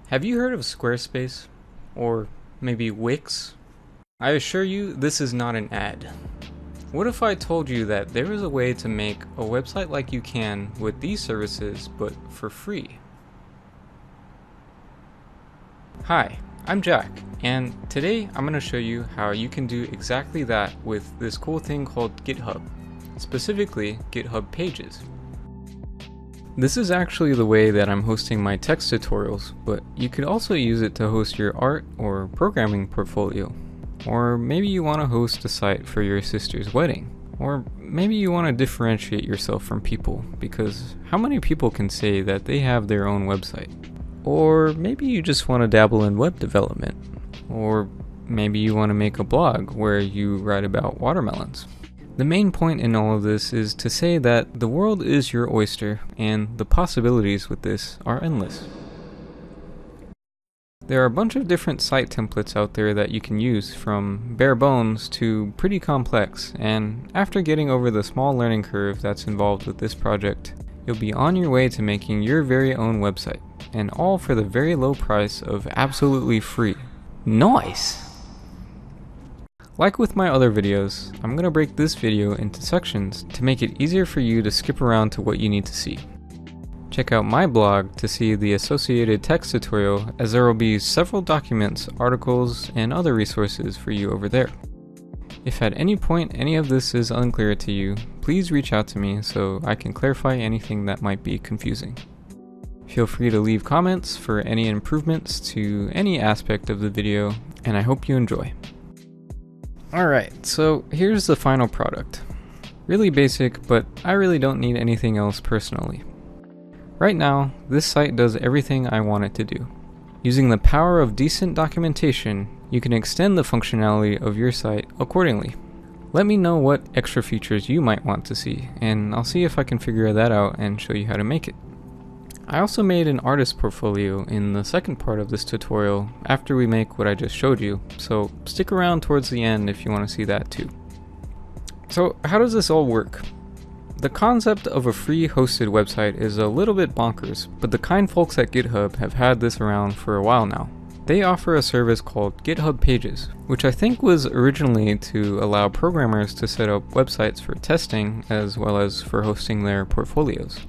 Have you heard of Squarespace? Or maybe Wix? I assure you, this is not an ad. What if I told you that there is a way to make a website like you can with these services, but for free? Hi, I'm Jack, and today I'm going to show you how you can do exactly that with this cool thing called GitHub, specifically GitHub Pages. This is actually the way that I'm hosting my text tutorials, but you could also use it to host your art or programming portfolio. Or maybe you want to host a site for your sister's wedding. Or maybe you want to differentiate yourself from people, because how many people can say that they have their own website? Or maybe you just want to dabble in web development. Or maybe you want to make a blog where you write about watermelons. The main point in all of this is to say that the world is your oyster, and the possibilities with this are endless. There are a bunch of different site templates out there that you can use, from bare bones to pretty complex, and after getting over the small learning curve that's involved with this project, you'll be on your way to making your very own website, and all for the very low price of absolutely free. Nice! Like with my other videos, I'm going to break this video into sections to make it easier for you to skip around to what you need to see. Check out my blog to see the associated text tutorial, as there will be several documents, articles, and other resources for you over there. If at any point any of this is unclear to you, please reach out to me so I can clarify anything that might be confusing. Feel free to leave comments for any improvements to any aspect of the video, and I hope you enjoy. Alright, so here's the final product. Really basic, but I really don't need anything else personally. Right now, this site does everything I want it to do. Using the power of decent documentation, you can extend the functionality of your site accordingly. Let me know what extra features you might want to see, and I'll see if I can figure that out and show you how to make it. I also made an artist portfolio in the second part of this tutorial after we make what I just showed you, so stick around towards the end if you want to see that too. So how does this all work? The concept of a free hosted website is a little bit bonkers, but the kind folks at GitHub have had this around for a while now. They offer a service called GitHub Pages, which I think was originally to allow programmers to set up websites for testing as well as for hosting their portfolios.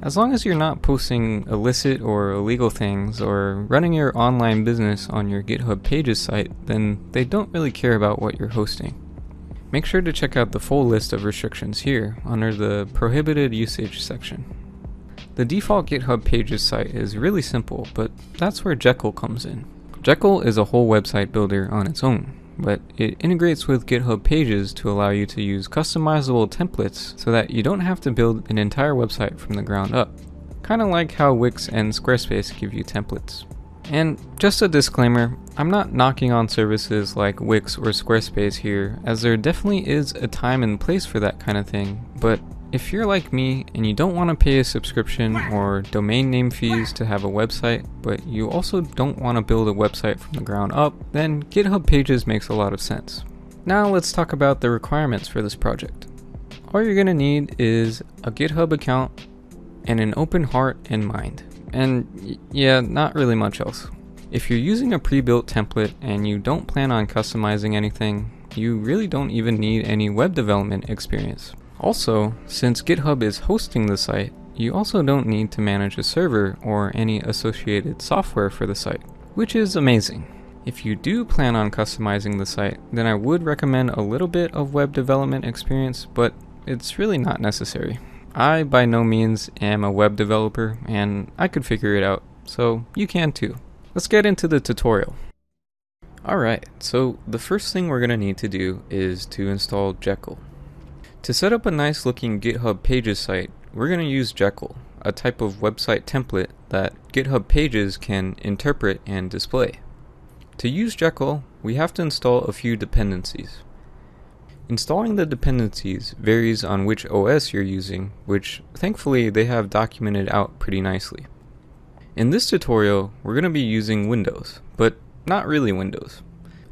As long as you're not posting illicit or illegal things or running your online business on your GitHub Pages site, then they don't really care about what you're hosting. Make sure to check out the full list of restrictions here under the Prohibited Usage section. The default GitHub Pages site is really simple, but that's where Jekyll comes in. Jekyll is a whole website builder on its own, but it integrates with GitHub Pages to allow you to use customizable templates so that you don't have to build an entire website from the ground up. Kinda like how Wix and Squarespace give you templates. And just a disclaimer, I'm not knocking on services like Wix or Squarespace here, as there definitely is a time and place for that kind of thing, but if you're like me and you don't want to pay a subscription or domain name fees to have a website, but you also don't want to build a website from the ground up, then GitHub Pages makes a lot of sense. Now let's talk about the requirements for this project. All you're going to need is a GitHub account and an open heart and mind. And yeah, not really much else. If you're using a pre-built template and you don't plan on customizing anything, you really don't even need any web development experience. Also, since GitHub is hosting the site, you also don't need to manage a server or any associated software for the site, which is amazing. If you do plan on customizing the site, then I would recommend a little bit of web development experience, but it's really not necessary. I by no means am a web developer, and I could figure it out, so you can too. Let's get into the tutorial. Alright, so the first thing we're going to need to do is to install Jekyll. To set up a nice looking GitHub Pages site, we're going to use Jekyll, a type of website template that GitHub Pages can interpret and display. To use Jekyll, we have to install a few dependencies. Installing the dependencies varies on which OS you're using, which thankfully they have documented out pretty nicely. In this tutorial, we're going to be using Windows, but not really Windows.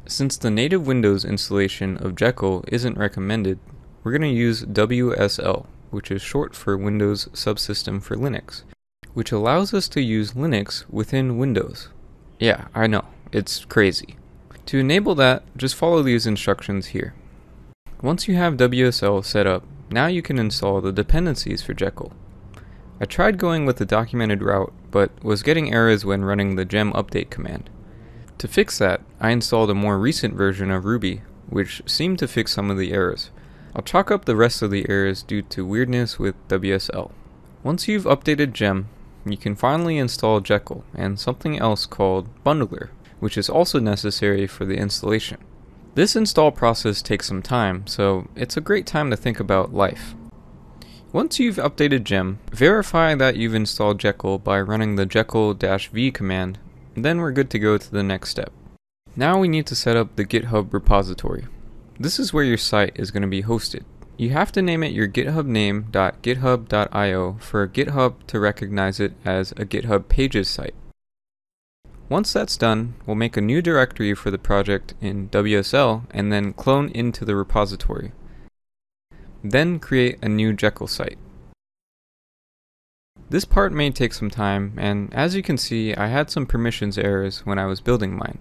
Since the native Windows installation of Jekyll isn't recommended, we're going to use WSL, which is short for Windows Subsystem for Linux, which allows us to use Linux within Windows. Yeah, I know, it's crazy. To enable that, just follow these instructions here. Once you have WSL set up, now you can install the dependencies for Jekyll. I tried going with the documented route, but was getting errors when running the gem update command. To fix that, I installed a more recent version of Ruby, which seemed to fix some of the errors. I'll chalk up the rest of the errors due to weirdness with WSL. Once you've updated gem, you can finally install Jekyll and something else called Bundler, which is also necessary for the installation. This install process takes some time, so it's a great time to think about life. Once you've updated gem, verify that you've installed Jekyll by running the jekyll-v command, then we're good to go to the next step. Now we need to set up the GitHub repository. This is where your site is going to be hosted. You have to name it your GitHub name.github.io for GitHub to recognize it as a GitHub Pages site. Once that's done, we'll make a new directory for the project in WSL and then clone into the repository. Then create a new Jekyll site. This part may take some time, and as you can see, I had some permissions errors when I was building mine.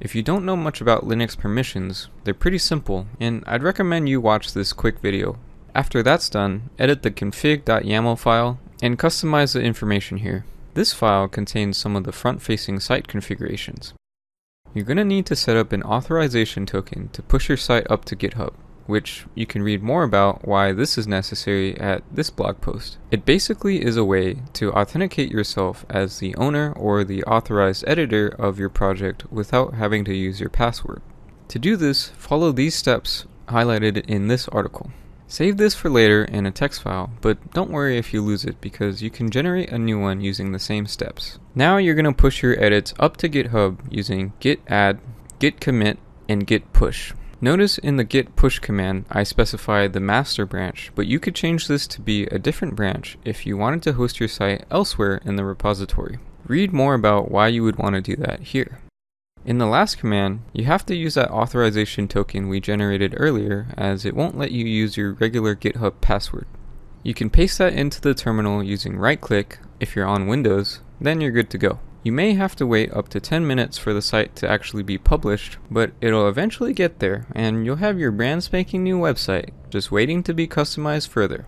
If you don't know much about Linux permissions, they're pretty simple, and I'd recommend you watch this quick video. After that's done, edit the config.yaml file and customize the information here. This file contains some of the front-facing site configurations. You're going to need to set up an authorization token to push your site up to GitHub, which you can read more about why this is necessary at this blog post. It basically is a way to authenticate yourself as the owner or the authorized editor of your project without having to use your password. To do this, follow these steps highlighted in this article. Save this for later in a text file, but don't worry if you lose it because you can generate a new one using the same steps. Now you're going to push your edits up to GitHub using git add, git commit, and git push. Notice in the git push command I specified the master branch, but you could change this to be a different branch if you wanted to host your site elsewhere in the repository. Read more about why you would want to do that here. In the last command, you have to use that authorization token we generated earlier, as it won't let you use your regular GitHub password. You can paste that into the terminal using right-click if you're on Windows, then you're good to go. You may have to wait up to 10 minutes for the site to actually be published, but it'll eventually get there, and you'll have your brand spanking new website, just waiting to be customized further.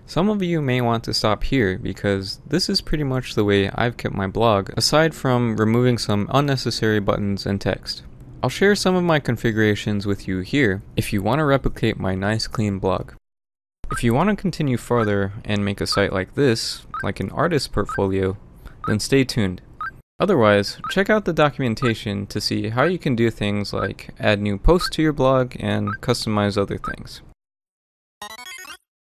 Some of you may want to stop here because this is pretty much the way I've kept my blog, aside from removing some unnecessary buttons and text. I'll share some of my configurations with you here if you want to replicate my nice clean blog. If you want to continue further and make a site like this, like an artist portfolio, then stay tuned. Otherwise, check out the documentation to see how you can do things like add new posts to your blog and customize other things.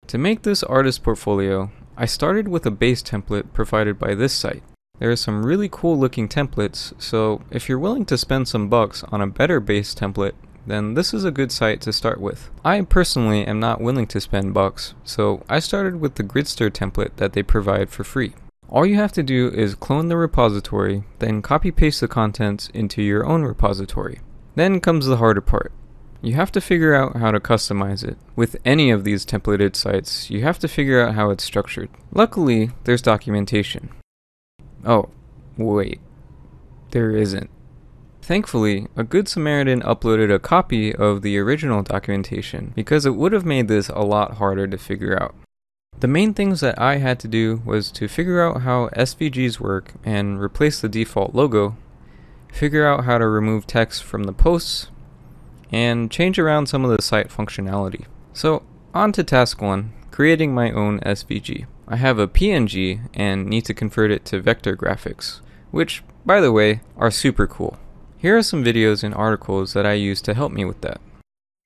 To make this artist portfolio, I started with a base template provided by this site. There are some really cool looking templates, so if you're willing to spend some bucks on a better base template, then this is a good site to start with. I personally am not willing to spend bucks, so I started with the Gridster template that they provide for free. All you have to do is clone the repository, then copy-paste the contents into your own repository. Then comes the harder part. You have to figure out how to customize it. With any of these templated sites, you have to figure out how it's structured. Luckily, there's documentation. Oh, wait. There isn't. Thankfully, a Good Samaritan uploaded a copy of the original documentation because it would have made this a lot harder to figure out. The main things that I had to do was to figure out how SVGs work and replace the default logo, figure out how to remove text from the posts, and change around some of the site functionality. So, on to task 1, creating my own SVG. I have a PNG and need to convert it to vector graphics, which, by the way, are super cool. Here are some videos and articles that I used to help me with that.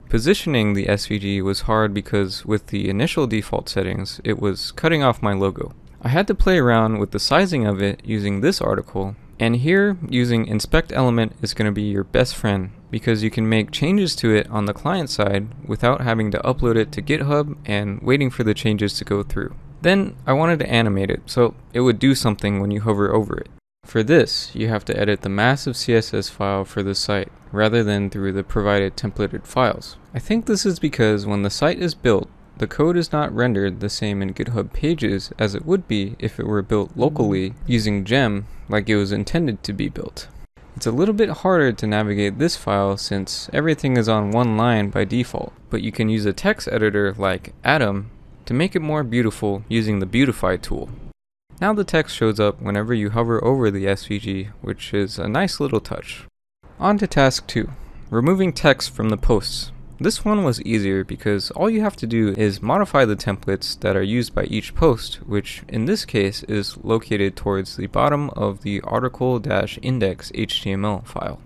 Positioning the SVG was hard because with the initial default settings, it was cutting off my logo. I had to play around with the sizing of it using this article, and here using inspect element is going to be your best friend because you can make changes to it on the client side without having to upload it to GitHub and waiting for the changes to go through. Then I wanted to animate it so it would do something when you hover over it. For this, you have to edit the massive CSS file for the site rather than through the provided templated files. I think this is because when the site is built, the code is not rendered the same in GitHub Pages as it would be if it were built locally using gem like it was intended to be built. It's a little bit harder to navigate this file since everything is on one line by default, but you can use a text editor like Atom to make it more beautiful using the Beautify tool. Now the text shows up whenever you hover over the SVG, which is a nice little touch. On to task 2, removing text from the posts. This one was easier because all you have to do is modify the templates that are used by each post, which in this case is located towards the bottom of the article-index HTML file.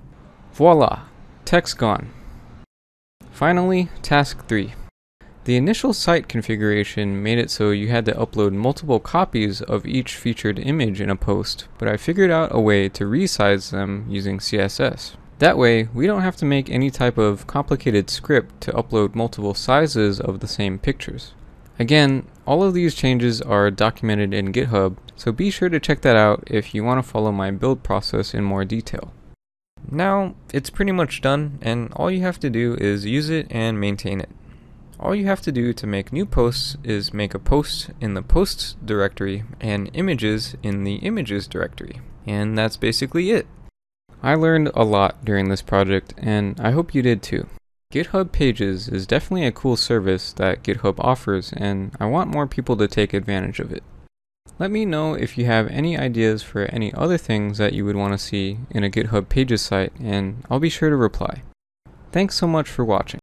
Voila! Text gone. Finally, task 3. The initial site configuration made it so you had to upload multiple copies of each featured image in a post, but I figured out a way to resize them using CSS. That way, we don't have to make any type of complicated script to upload multiple sizes of the same pictures. Again, all of these changes are documented in GitHub, so be sure to check that out if you want to follow my build process in more detail. Now, it's pretty much done, and all you have to do is use it and maintain it. All you have to do to make new posts is make a post in the posts directory and images in the images directory, and that's basically it. I learned a lot during this project, and I hope you did too. GitHub Pages is definitely a cool service that GitHub offers, and I want more people to take advantage of it. Let me know if you have any ideas for any other things that you would want to see in a GitHub Pages site, and I'll be sure to reply. Thanks so much for watching.